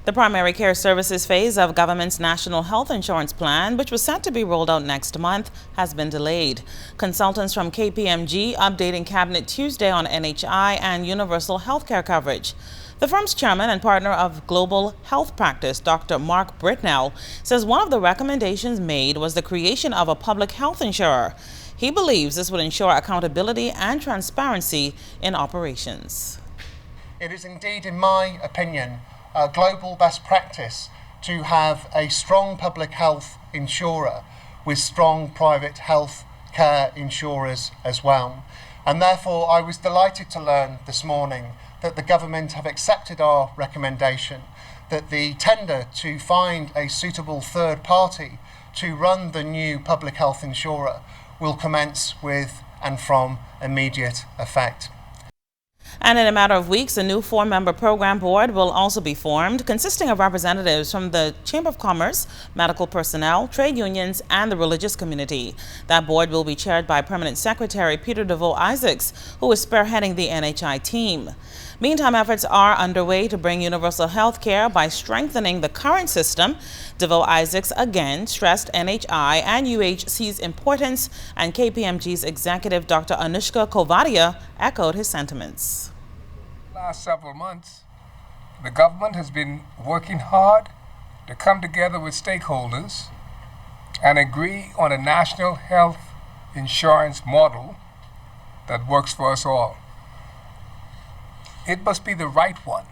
The primary care services phase of government's national health insurance plan, which was set to be rolled out next month, has been delayed. Consultants from KPMG updating Cabinet Tuesday on NHI and universal health care coverage. The firm's chairman and partner of global health practice, Dr. Mark Britnell, says one of the recommendations made was the creation of a public health insurer. He believes this would ensure accountability and transparency in operations. It is indeed, in my opinion, a global best practice to have a strong public health insurer with strong private health care insurers as well. And therefore, I was delighted to learn this morning that the government have accepted our recommendation that the tender to find a suitable third party to run the new public health insurer will commence with and from immediate effect. And in a matter of weeks, a new 4-member program board will also be formed, consisting of representatives from the Chamber of Commerce, medical personnel, trade unions, and the religious community. That board will be chaired by Permanent Secretary Peter DeVoe Isaacs, who is spearheading the NHI team. Meantime, efforts are underway to bring universal health care by strengthening the current system. DeVoe Isaacs again stressed NHI and UHC's importance, and KPMG's executive Dr. Anushka Kovadia echoed his sentiments. Last several months, the government has been working hard to come together with stakeholders and agree on a national health insurance model that works for us all. It must be the right one,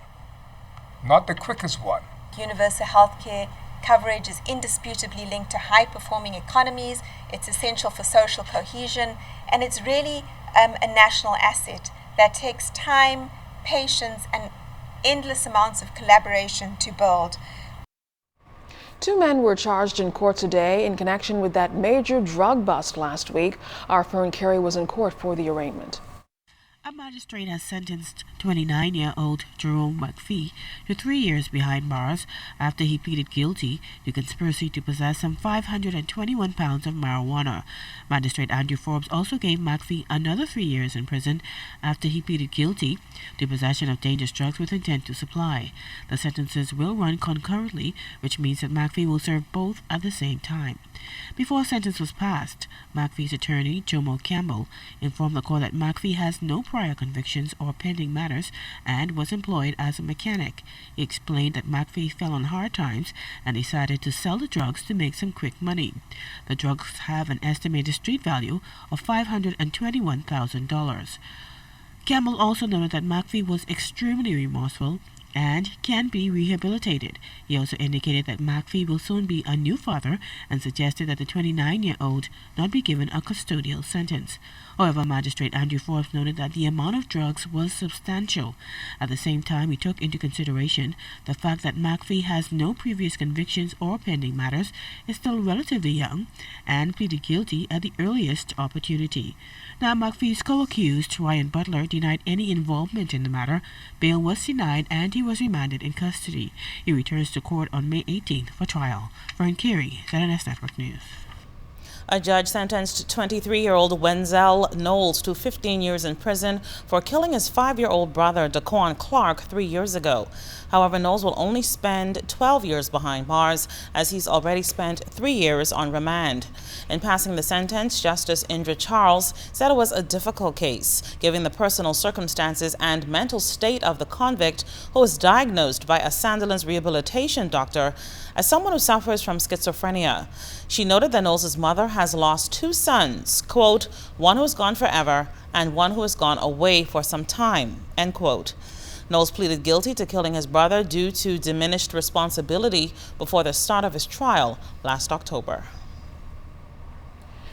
not the quickest one. Universal health care coverage is indisputably linked to high-performing economies. It's essential for social cohesion, and it's really a national asset that takes time, patience, and endless amounts of collaboration to build. 2 men were charged in court today in connection with that major drug bust last week. Our Fern Carey was in court for the arraignment. A magistrate has sentenced 29-year-old Jerome McPhee to 3 years behind bars after he pleaded guilty to conspiracy to possess some 521 pounds of marijuana. Magistrate Andrew Forbes also gave McPhee another 3 years in prison after he pleaded guilty to possession of dangerous drugs with intent to supply. The sentences will run concurrently, which means that McPhee will serve both at the same time. Before a sentence was passed, McPhee's attorney, Jomo Campbell, informed the court that McPhee has no prior convictions or pending matters and was employed as a mechanic. He explained that McPhee fell on hard times and decided to sell the drugs to make some quick money. The drugs have an estimated street value of $521,000. Campbell also noted that McPhee was extremely remorseful and can be rehabilitated. He also indicated that McPhee will soon be a new father and suggested that the 29-year-old not be given a custodial sentence. However, Magistrate Andrew Forbes noted that the amount of drugs was substantial. At the same time, he took into consideration the fact that McPhee has no previous convictions or pending matters, is still relatively young, and pleaded guilty at the earliest opportunity. Now, McPhee's co-accused, Ryan Butler, denied any involvement in the matter. Bail was denied and he was remanded in custody. He returns to court on May 18th for trial. Fern Carey, ZNS Network News. A judge sentenced 23-year-old Wenzel Knowles to 15 years in prison for killing his 5-year-old brother, Daquan Clark, 3 years ago. However, Knowles will only spend 12 years behind bars, as he's already spent 3 years on remand. In passing the sentence, Justice Indra Charles said it was a difficult case, given the personal circumstances and mental state of the convict, who was diagnosed by a Sandilands rehabilitation doctor as someone who suffers from schizophrenia. She noted that Knowles' mother has lost 2 sons, quote, one who is gone forever and one who has gone away for some time, end quote. Knowles pleaded guilty to killing his brother due to diminished responsibility before the start of his trial last October.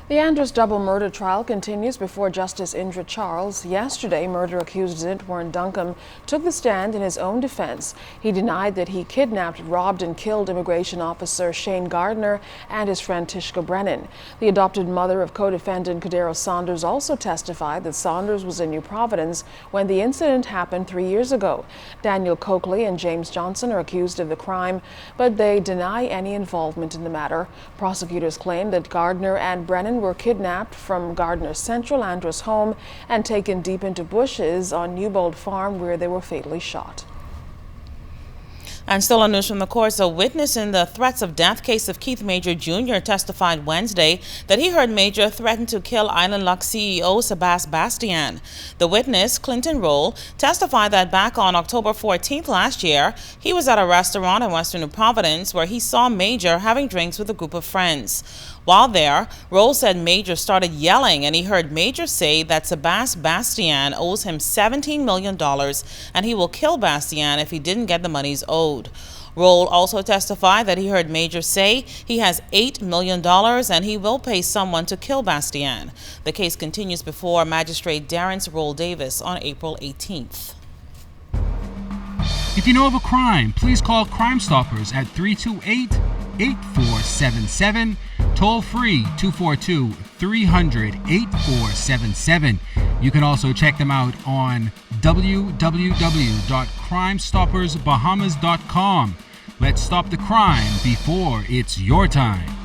The Andrews double murder trial continues before Justice Indra Charles. Yesterday, murder-accused Zintwarn Duncombe took the stand in his own defense. He denied that he kidnapped, robbed, and killed immigration officer Shane Gardner and his friend Tishka Brennan. The adopted mother of co-defendant Kadero Saunders also testified that Saunders was in New Providence when the incident happened 3 years ago. Daniel Coakley and James Johnson are accused of the crime, but they deny any involvement in the matter. Prosecutors claim that Gardner and Brennan were kidnapped from Gardner's Central Andros home and taken deep into bushes on Newbold Farm, where they were fatally shot. And still on news from the courts, a witness in the threats of death case of Keith Major Jr. testified Wednesday that he heard Major threaten to kill Island Lux CEO Sebastian. The witness, Clinton Roll, testified that back on October 14th last year, he was at a restaurant in Western New Providence where he saw Major having drinks with a group of friends. While there, Roll said Major started yelling and he heard Major say that Sebastian owes him $17 million and he will kill Bastian if he didn't get the monies owed. Roll also testified that he heard Major say he has $8 million and he will pay someone to kill Bastian. The case continues before Magistrate Darrence Roll Davis on April 18th. If you know of a crime, please call Crime Stoppers at 328-8477, toll free 242-300-8477. You can also check them out on www.crimestoppersbahamas.com. Let's stop the crime before it's your time.